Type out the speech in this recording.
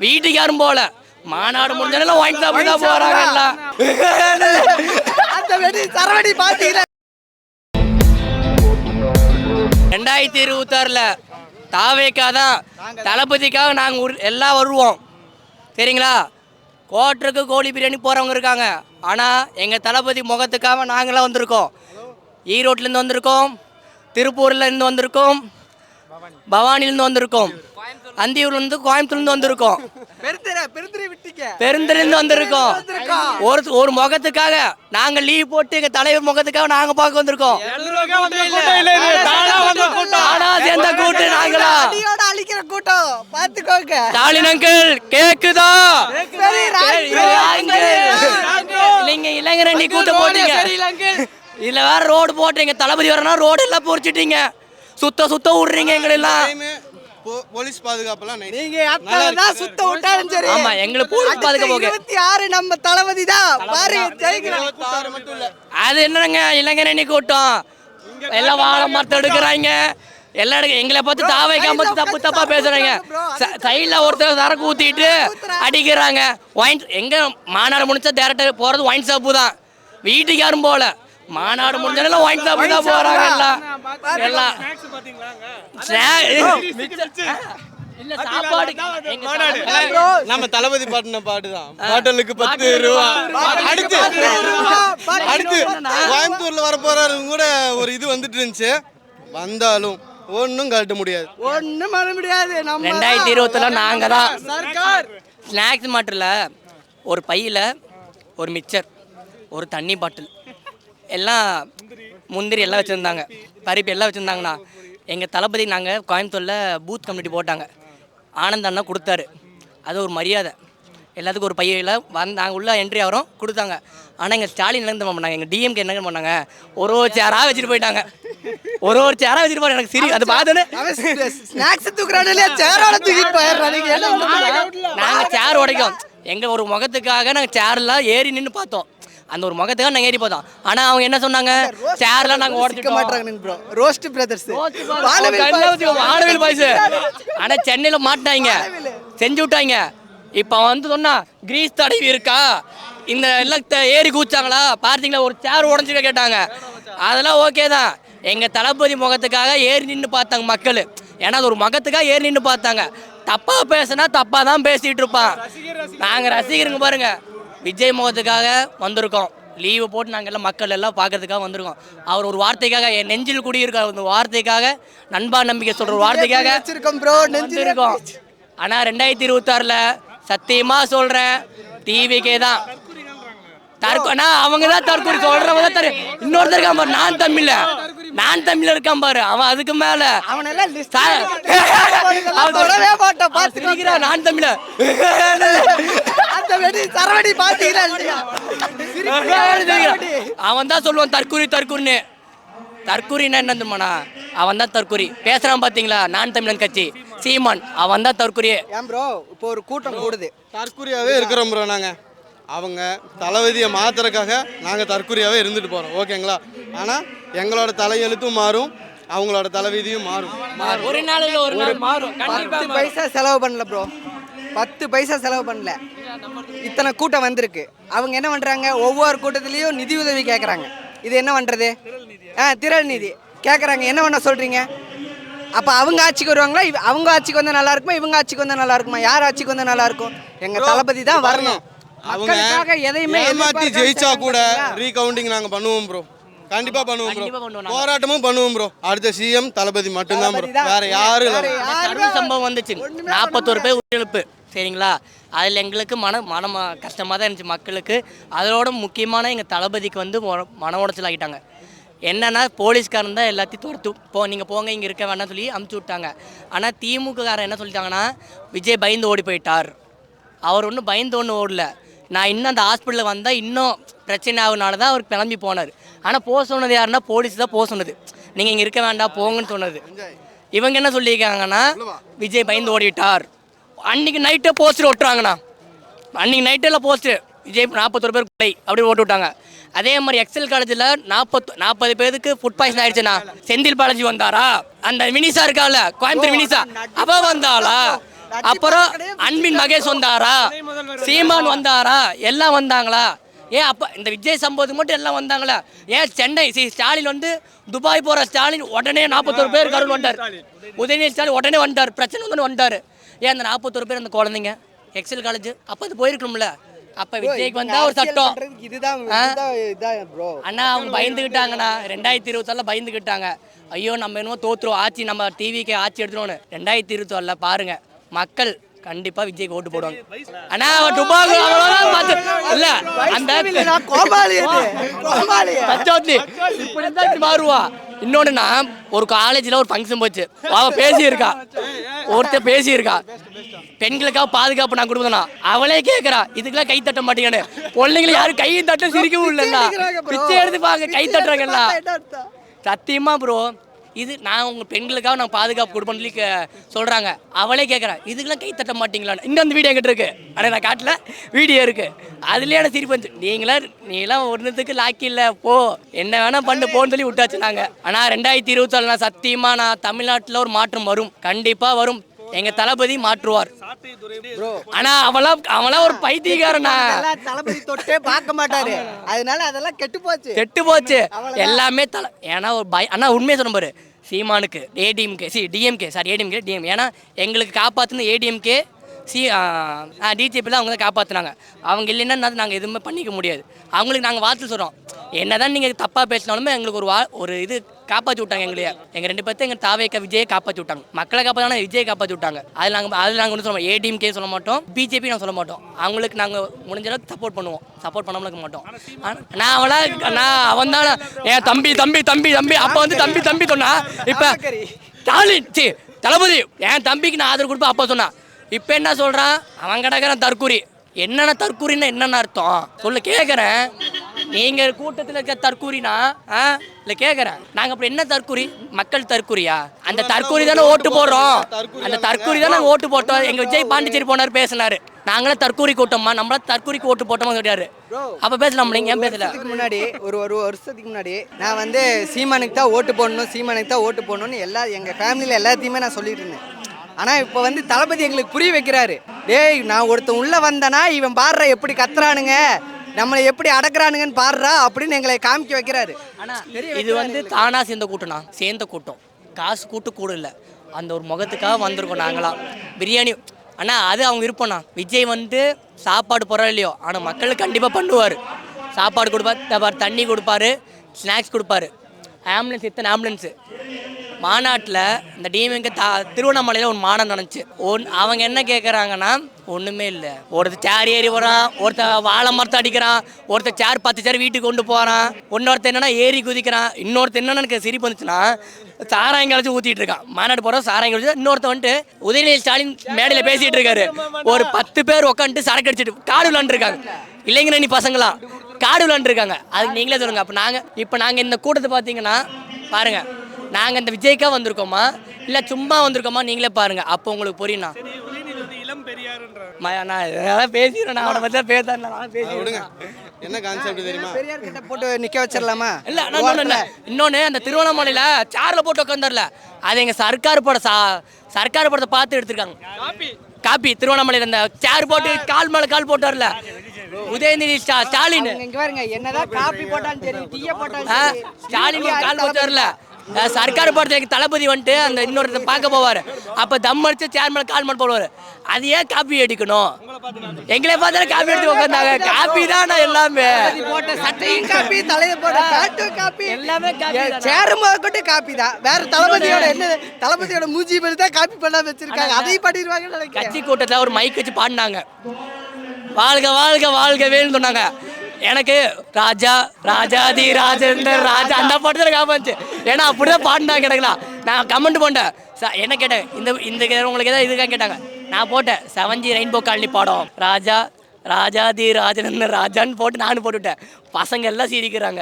வீட்டுக்கு யாரும் போல. மாநாடு முடிஞ்சாலும் வாங்கி சாப்பிட்டு தான் போறாங்க எல்லாம். அந்த வெடி சரவடி பாத்தீங்களா? 2026 தாவேக்காதான் தளபதிக்காக நாங்கள் எல்லாம் வருவோம். சரிங்களா? கோட்டருக்கு கோழி பிரியாணி போகிறவங்க இருக்காங்க. ஆனால் எங்கள் தளபதி முகத்துக்காக நாங்களாம் வந்திருக்கோம். ஈரோட்லேருந்து வந்திருக்கோம், திருப்பூர்லேருந்து வந்திருக்கோம், பவானிலேருந்து வந்திருக்கோம், அந்தியூர்லேருந்து கோயம்புத்தூர்லேருந்து வந்திருக்கோம், பெருந்திலிருந்து வந்திருக்கோம். ஒரு முகத்துக்காக நாங்கள் லீவ் போட்டு எங்கள் தலைவர் முகத்துக்காக நாங்கள் பார்க்க வந்திருக்கோம். சேர்ந்த கூட்டு நாங்களா அழிக்கிற கூட்டம் பார்த்துக்கோங்க. ஸ்டாலின் அங்கிள் கேக்குதா? நீங்க இளைஞரணி கூட்டம் போட்டீங்க, இதுல வேற ரோடு போட்டீங்க. தளபதி வரனா ரோடு எல்லாம் பொறிச்சிட்டீங்க, சுத்த விடுறீங்க எங்களை எல்லாம். போலீஸ் பாதுகாப்பெல்லாம் நீங்க அத்ததான் சுத்த விட்டாலும் சரி. ஆமா, எங்களுக்கு போலீஸ் பாதுகாப்பு 26 நம்ம தளபதி தான் பாரு ஜெயிக்கிறோம். அது என்னங்க இளைஞரணி கூட்டம் எல்லாம் வாழை மரத்தை எடுக்கிறாங்க எல்லாம் எங்களை பார்த்து தாவைக்காம தப்பா பேசுறாங்க. சைட்ல ஒருத்தர் சரக்கு ஊத்திட்டு அடிக்கிறாங்க. ஒயின் எங்க மாநாடு முடிச்சா டேரக்டர் போறது ஒயின் ஷாப்பு தான். வீட்டுக்கு யாரும் போல. மாநாடு முடிஞ்சாலும் ஒயின் ஷாப்பு தான் போறாங்க எல்லாம். இல்ல சாப்பாடு நம்ம தளபதி பாட்டின பாட்டுதான். பாட்டலுக்கு 10 ரூபா. அடுத்து கோயம்புத்தூர்ல வர போறாருன்னு கூட ஒரு இது வந்துட்டு இருந்துச்சு. வந்தாலும் ஒன்னும் கழட்ட முடியாது, ஒன்னும் பண்ண முடியாது. 2020 நாங்க தான் சர்க்கார். ஸ்நாக்ஸ் மாட்டில் ஒரு பையில ஒரு மிக்சர், ஒரு தண்ணி பாட்டில், எல்லாம் முந்திரி எல்லாம் வச்சுருந்தாங்க, பருப்பு எல்லாம் வச்சுருந்தாங்கண்ணா. எங்கள் தளபதி நாங்கள் கோயம்புத்தூரில் பூத் கம்யூனிட்டி போட்டாங்க. ஆனந்த் அண்ணா கொடுத்தாரு. அது ஒரு மரியாதை. எல்லாத்துக்கும் ஒரு பையில நாங்கள் உள்ள என்ட்ரி ஆகிறோம் கொடுத்தாங்க. ஆனால் எங்கள் ஸ்டாலின் என்ன பண்ணாங்க, எங்கள் டிஎம்கே என்ன பண்ணாங்க, ஒரு சேராக வச்சுட்டு போயிட்டாங்க. ஒரு சேராக வச்சுட்டு போய் எனக்கு சரி அது பார்த்தோன்னு நாங்கள் சேர் உடைக்கும். எங்கள் ஒரு முகத்துக்காக நாங்கள் சேர்லாம் ஏறி நின்று பார்த்தோம். அந்த ஒரு முகத்துக்காக நாங்கள் ஏறி பார்த்தோம். ஆனால் அவங்க என்ன சொன்னாங்க, சேர்லாம் நாங்கள் உடைச்சிக்க மாட்டாங்க. ரோஸ்ட் பிரதர்ஸ் வானவில் பாய்ஸ். ஆனால் சென்னையில் மாட்டினாங்க, செஞ்சு விட்டாங்க. இப்போ வந்து சொன்னா கிரீஸ் தடவி இருக்கா, இந்த எல்லாம் ஏறி கூச்சாங்களா பார்த்தீங்களா, ஒரு சேர் உடஞ்சிக்க கேட்டாங்க. அதெல்லாம் ஓகே தான். எங்கள் தளபதி முகத்துக்காக ஏறி நின்று பார்த்தாங்க மக்கள். ஏன்னா அது ஒரு முகத்துக்காக ஏறி நின்று பார்த்தாங்க. தப்பாக பேசுனா தப்பாக தான் பேசிகிட்டு இருப்பான். நாங்கள் ரசிகருங்க பாருங்க, விஜய் முகத்துக்காக வந்திருக்கோம். லீவு போட்டு நாங்கள் எல்லாம் மக்கள் எல்லாம் பார்க்கறதுக்காக வந்திருக்கோம். அவர் ஒரு வார்த்தைக்காக என் நெஞ்சில் குடியிருக்க அந்த வார்த்தைக்காக, நண்பா நம்பிக்கை சொல்கிற ஒரு வார்த்தைக்காக இருக்கோம். ஆனால் 2026 சத்தியமா சொல்றேன், டிவிக்கே தான் தற்கொலை. அவங்க தான் தற்கொலை சொல்றவங்க தான். இன்னொருத்தர் இருக்கான் பாரு, நான் தமிழ்ல இருக்கான் பாரு, அவன் அதுக்கு மேல நான் தமிழ அவன் தான் சொல்லுவான் தற்கொலைன்னு. தற்கொலைன்னா என்ன தெரியுமாண்ணா, அவன் தான் தற்கொலை பேசுறான். பாத்தீங்களா, நான் தமிழன் கட்சி சீமான், அவன் தான் தற்கொலையே. ஏன் ப்ரோ இப்போ ஒரு கூட்டம் கூடுது, தற்கொலையாவே இருக்கிறோம் ப்ரோ. நாங்கள் அவங்க தளபதியை மாத்துறதுக்காக நாங்கள் தற்கொலையாவே இருந்துட்டு போகிறோம், ஓகேங்களா? ஆனால் எங்களோட தலையெழுத்தும் மாறும், அவங்களோட தலைவிதியும் மாறும். ஒரு நாள் ஒரு நாள் மாறும். 10 பைசா செலவு பண்ணல ப்ரோ, 10 பைசா செலவு பண்ணல. இத்தனை கூட்டம் வந்திருக்கு. அவங்க என்ன பண்ணுறாங்க, ஒவ்வொரு கூட்டத்துலேயும் நிதி உதவி கேட்குறாங்க. இது என்ன பண்ணுறது? திரள் நிதி கேட்குறாங்க. என்ன பண்ண சொல்கிறீங்க? அப்போ அவங்க ஆட்சிக்கு வருவாங்களா? அவங்க ஆட்சிக்கு வந்தால் நல்லா இருக்குமா, இவங்க ஆட்சிக்கு வந்தால் நல்லா இருக்குமா? யார் ஆட்சிக்கு வந்தால் நல்லா இருக்கும்? எங்கள் தளபதி தான் வரணும். அவங்க எதையுமே ஏமாற்றி ஜெயிச்சா கூட ரீகவுண்டிங் நாங்கள் பண்ணுவோம் ப்ரோ, கண்டிப்பாக பண்ணுவோம் ப்ரோ, போராட்டமும் பண்ணுவோம் ப்ரோ. அடுத்த சிஎம் தளபதி மட்டும்தான் ப்ரோ, வேற யாரும் இல்லை. சம்பவம் வந்துச்சு, 41 பேர் உயிரிழப்பு. சரிங்களா? அதில் எங்களுக்கு மனம் கஷ்டமாக தான் இருந்துச்சு மக்களுக்கு. அதோட முக்கியமான எங்கள் தளபதிக்கு வந்து மன உடைச்சல் ஆகிட்டாங்க. என்னன்னா, போலீஸ்காரன் தான் எல்லாத்தையும் நீங்கள் போங்க, இங்கே இருக்க வேண்டாம்னு சொல்லி அமுச்சு விட்டாங்க. ஆனால் திமுககாரன் என்ன சொல்லிட்டாங்கன்னா, விஜய் பயந்து ஓடி போயிட்டார். அவர் ஒன்றும் பயந்து ஒன்றும் ஓடல. நான் இன்னும் அந்த ஹாஸ்பிட்டலில் வந்தால் இன்னும் பிரச்சனை ஆகுனால தான் அவர் கிளம்பி போனார். ஆனால் போக சொன்னது யாருன்னா போலீஸ் தான் போக சொன்னது. நீங்கள் இங்கே இருக்க வேண்டாம் போங்கன்னு சொன்னது. இவங்க என்ன சொல்லியிருக்காங்கன்னா, விஜய் பயந்து ஓடிட்டார். அன்றைக்கி நைட்டே போஸ்டர் ஒட்டுறாங்கண்ணா, அன்றைக்கி நைட்டெல்லாம் போஸ்டர் விஜய் 41 பேர் கொலை அப்படி ஓட்டு விட்டாங்க. அதே மாதிரி எக்ஸல் காலேஜில் 40 பேருக்கு ஃபுட் பாய்சன் ஆயிடுச்சுண்ணா. செந்தில் பாலாஜி வந்தாரா? அந்த மினிசா இருக்கால, கோயம்புத்தூர் மினிசா, அவ வந்தாளா? அப்புறம் அன்பின் மகேஷ் வந்தாரா, சீமான் வந்தாரா, எல்லாம் வந்தாங்களா? ஏன் அப்போ இந்த விஜய் சம்பவத்துக்கு மட்டும் எல்லாம் வந்தாங்களா? ஏன் சென்னை ஸ்டாலின் வந்து துபாய் போகிற ஸ்டாலின் உடனே 41 பேர் கருண் வந்தார். உதயநிதி ஸ்டாலின் உடனே வந்தார், பிரச்சனை வந்து வந்தார். ஏன் அந்த 41 பேர் அந்த குழந்தைங்க எக்ஸல் காலேஜ் அப்போ அது போயிருக்கணும்ல. அப்போ விஜய்க்கு வந்தா ஒரு சட்டம். அண்ணா அவங்க பயந்துக்கிட்டாங்கண்ணா, 2024 பயந்துக்கிட்டாங்க. ஐயோ நம்ம என்னமோ தோத்துரும், ஆட்சி நம்ம டிவிக்கு ஆட்சி எடுத்துருவோன்னு. 2024 பாருங்க, மக்கள் கண்டிப்பா விஜய்க்கு ஓட்டு போடுவாங்க. ஆனா துபாய் இல்ல அந்த இப்படி மாறுவா. இன்னொன்னுனா ஒரு காலேஜ்ல ஒரு ஃபங்க்ஷன் போச்சு, அவ பேசியிருக்கா, ஒருத்தர் பேசியிருக்கா, பெண்களுக்காக பாதுகாப்பு நான் கொடுக்கணும். அவளே கேட்கறா இதுக்கெல்லாம் கை தட்ட மாட்டேங்கன்னு. பொண்ணுங்களை யாரும் கை தட்ட சிரிக்கவும் இல்லைன்னா பிச்சை எடுத்துப்பாங்க, கை தட்டுறாங்கல்ல. சத்தியமா ப்ரோ, இது நான் உங்கள் பெண்களுக்காக நான் பாதுகாப்பு கொடுப்பேன்னு சொல்லி சொல்கிறாங்க. அவளே கேட்குறேன் இதுக்கெல்லாம் கை தட்ட மாட்டீங்களான்னு. இன்னும் அந்த வீடியோ என்கிட்ட இருக்கு, ஆனால் நான் காட்டில் வீடியோ இருக்கு. அதுலேயே எனக்கு சிரிப்பு வந்துச்சு. நீங்களாம் ஒன்றுத்துக்கு லாக்கி இல்லை, போ என்ன வேணால் பண்ணு போன்னு சொல்லி விட்டாச்சு நாங்கள். ஆனால் 2024 நான் சத்தியமாக நான் தமிழ்நாட்டில் ஒரு மாற்றம் வரும், கண்டிப்பாக வரும். எங்க தளபதி மாற்றுவார். ஆனா அவெல்லாம் ஒரு பைத்தியக்காரனா, தளபதி தொட்டே பார்க்க மாட்டாரு, அதனால அதெல்லாம் கெட்டு போச்சு எல்லாமே. ஏன்னா ஒரு அண்ணா உண்மையை சொன்ன பாரு, சீமானுக்கு டிஎம்கே, ஏன்னா எங்களுக்கு காப்பாத்துன ஏடிஎம்கே டிஜிபியில் அவங்க தான் காப்பாற்றினாங்க. அவங்க இல்லைன்னா நாங்கள் எதுவுமே பண்ணிக்க முடியாது. அவங்களுக்கு நாங்கள் வார்த்தை சொல்கிறோம், என்ன தான் நீங்கள் தப்பாக பேசினாலுமே எங்களுக்கு ஒரு இது காப்பாற்றி விட்டாங்க. எங்கள் 2 பேர்த்து எங்கள் தாவேக்க விஜயை காப்பாற்றி விட்டாங்க, மக்களை காப்பாற்றினா விஜயை காப்பாற்றி விட்டாங்க. நாங்கள் ஒன்றும் சொல்ல மாட்டோம், ஏடிஎம்கே சொல்ல மாட்டோம், பிஜேபி நான் சொல்ல மாட்டோம். அவங்களுக்கு நாங்கள் முடிஞ்ச அளவுக்கு சப்போர்ட் பண்ணுவோம், சப்போர்ட் பண்ணாமல் இருக்க மாட்டோம். அவன் தானே என் தம்பி அப்போ வந்து தம்பி சொன்னா, இப்போ ஸ்டாலின் தளபதி என் தம்பிக்கு நான் ஆதரவு கொடுப்பேன் அப்போ சொன்னான். இப்போ என்ன சொல்கிறான், அவன் கிடக்கிறான் தற்கூரி. என்னென்ன தற்கூரின்னா என்னென்ன அர்த்தம் சொல்லு கேட்குறேன். நீங்கள் கூட்டத்தில் இருக்க தற்கூரினா இல்லை கேட்குறேன், நாங்கள் அப்படி என்ன தற்கூரி, மக்கள் தற்கூரியா? அந்த தற்கூரி தானே ஓட்டு போடுறோம், அந்த தற்கூரி தான் நாங்கள் ஓட்டு போட்டோம். எங்கள் விஜய் பாண்டிச்சேரி போனார் பேசினார், நாங்களே தற்கூரி கூட்டோமா, நம்மள தற்கூரிக்கு ஓட்டு போட்டோமா கிடையாது. அப்போ பேசலாம், நீங்கள் ஏன் பேசல? முன்னாடி ஒரு வருஷத்துக்கு முன்னாடி நான் வந்து சீமானுக்கு தான் ஓட்டு போடணும்னு எங்கள் ஃபேமிலியில் எல்லாத்தையுமே நான் சொல்லிட்டு இருந்தேன். ஆனால் இப்போ வந்து தளபதி எங்களுக்கு புரிய வைக்கிறாரு. டேய் நான் ஒருத்தன் உள்ளே வந்தனா இவன் பாடுற எப்படி கத்துறானுங்க, நம்மளை எப்படி அடக்குறானுங்கன்னு பாடுறா அப்படின்னு எங்களை காமிக்க வைக்கிறாரு. ஆனால் இது வந்து தானா சேர்ந்த கூட்டம், காசு கூட இல்லை, அந்த ஒரு முகத்துக்காக வந்திருக்கோம் நாங்களாம். பிரியாணி ஆனால் அது அவங்க விருப்பம்ண்ணா. விஜய் வந்து சாப்பாடு போகிறோம் இல்லையோ, ஆனால் மக்களுக்கு கண்டிப்பாக பண்ணுவார். சாப்பாடு கொடுப்பார், தண்ணி கொடுப்பாரு, ஸ்நாக்ஸ் கொடுப்பாரு. இத்தனை ஆம்புலன்ஸு மாநாட்டில் இந்த டிஎம்கே திருவண்ணாமலையில் ஒரு மாநாடு நடந்துச்சு. அவங்க என்ன கேட்குறாங்கன்னா ஒன்றுமே இல்லை. ஒருத்தர் சேர் ஏறி வரான், ஒருத்தர் வாழை மரத்தை அடிக்கிறான், ஒருத்தர் சேர் 10 சேர் வீட்டுக்கு கொண்டு போகிறான், இன்னொருத்தர் என்னன்னா ஏறி குதிக்கிறான், இன்னொருத்தர் என்னென்னு எனக்கு சிரிப்பு வந்துச்சுன்னா சாராயம் கழிச்சு ஊற்றிட்டு இருக்கான். மாநாடு போகிறோம் சாராயம் கழிச்சு. இன்னொருத்தர் வந்துட்டு உதயநிதி ஸ்டாலின் மேடையில் பேசிகிட்டு இருக்காரு. ஒரு 10 பேர் உட்காந்துட்டு சரக்கு அடிச்சுட்டு காடு விளாண்டுருக்காங்க. இல்லைங்கிற நீ பசங்களாம் காடு விளாண்டுருக்காங்க. அதுக்கு நீங்களே சொல்லுங்கள். அப்போ நாங்கள் இந்த கூட்டத்தை பார்த்தீங்கன்னா பாருங்கள், நாங்கள் இந்த விஜய்க்காக வந்திருக்கோமா இல்லை சும்மா வந்திருக்கோமா நீங்களே பாருங்கள், அப்போ உங்களுக்கு புரியும்ண்ணா. நான் பேசிடுறேன், நான் அவனை பற்றி தான் பேசுறேன். என்ன கான்செப்ட் தெரியுமா, பெரியார் கிட்ட போட்டு நிற்க வச்சிடலாமா? இல்லை இன்னொன்று அந்த திருவண்ணாமலையில் சேரில் போட்டு உட்காந்துடல, அது எங்கள் சர்க்கார் படத்தை பார்த்து எடுத்துருக்காங்க. காப்பி திருவண்ணாமலையில் இந்த சேர் போட்டு கால் மேலே கால் போட்டு வரல உதயநிதி ஸ்டாலின். இங்க பாருங்க, என்னதான் காப்பி போட்டாலும் சரி, டீ போட்டாலும் ஸ்டாலின் கால் போட்டு வரல. சர்க்கார் படத்துக்கு தளபதி வந்துட்டு அந்த இன்னொரு பார்க்க போவார், அப்போ தம் அடிச்சு சேர் மேலே கால் மேலே போடுவார். அது ஏன் காப்பி அடிக்கணும்? எங்களே பார்த்தா காப்பி எடுத்து உட்காந்தாங்க. காப்பி தான் எல்லாமே, போட்ட சட்டையும் காப்பி, தலையை போட்ட பேட்டும் காப்பி, எல்லாமே சேரு முதற்கொண்டு காப்பி தான். வேற தளபதியோட மூஞ்சி மேலே தான் காப்பி பண்ணாம வச்சிருக்காங்க, அதையும் பண்ணிடுவாங்க. கட்சி கூட்டத்தில் ஒரு மைக் வச்சு பாடினாங்க, வாழ்க வாழ்க வாழ்கவேன்னு சொன்னாங்க. எனக்கு ராஜாதி ராஜேந்தர் ராஜா அந்த படத்தில் காப்பாச்சு. ஏன்னா அப்படிதான் பாடினா கிடக்கலாம். நான் கமெண்ட் போட்டேன், என்ன கேட்டேன், இந்த உங்களுக்கு ஏதாவது இதுக்காக கேட்டாங்க. நான் போட்டேன் 7G ரெயின்போ காலனி பாடம் ராஜாதி ராஜேந்தர் ராஜான்னு போட்டு நானும் போட்டுவிட்டேன். பசங்க எல்லாம் சிரிக்கிறாங்க.